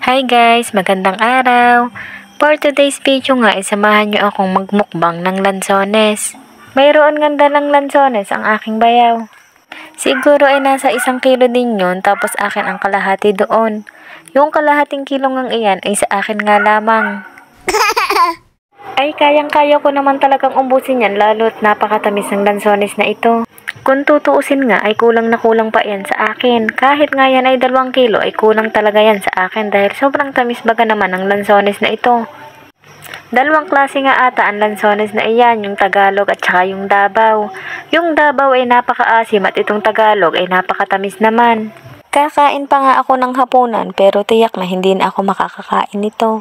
Hi guys! Magandang araw! For today's video nga, samahan nyo akong magmukbang ng lansones. Mayroon nga dalang lansones ang aking bayaw. Siguro ay nasa 1 kilo din yun, tapos akin ang kalahati doon. Yung kalahating kilo ngang iyan ay sa akin nga lamang. Ay kayang-kaya ko naman talagang umbusin yan, lalo't napakatamis ng lansones na ito. Kung tutuusin nga ay kulang na kulang pa yan sa akin. Kahit nga yan ay 2 kilo ay kulang talaga yan sa akin dahil sobrang tamis baga naman ang lansones na ito. 2 klase nga ata ang lansones na iyan, yung Tagalog at saka yung Davao. Yung Davao ay napakaasim at itong Tagalog ay napakatamis naman. Kakain pa nga ako ng hapunan pero tiyak na hindi na ako makakakain nito.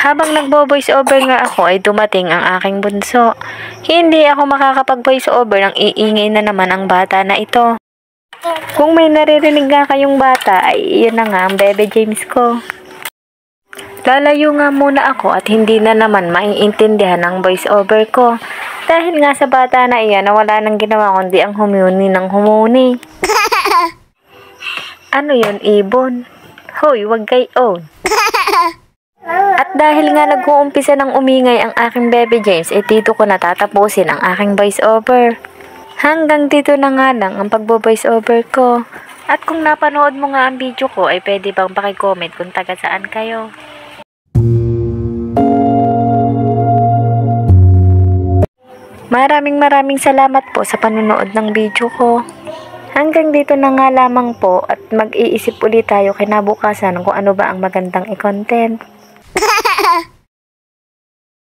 Habang nagbo-voice over nga ako ay dumating ang aking bunso. Hindi ako makakapag-voice over nang iingay na naman ang bata na ito. Kung may naririnig nga kayong bata ay iyon na nga ang Bebe James ko. Lalayo nga muna ako at hindi na naman maiintindihan ang voice over ko. Dahil nga sa bata na iyan na wala nang ginawa kundi ang humuni ng humuni. Ano yun, ibon? Hoy, wag kayo. At dahil nga nag-uumpisa ng umingay ang aking Bebe James, dito ko natatapusin ang aking voice over. Hanggang dito na nga lang ang pagbo-voice over ko. At kung napanood mo nga ang video ko, ay pwede bang paki-comment kung taga saan kayo. Maraming salamat po sa panonood ng video ko. Hanggang dito na nga lamang po at mag-iisip ulit tayo kinabukasan kung ano ba ang magandang i-content.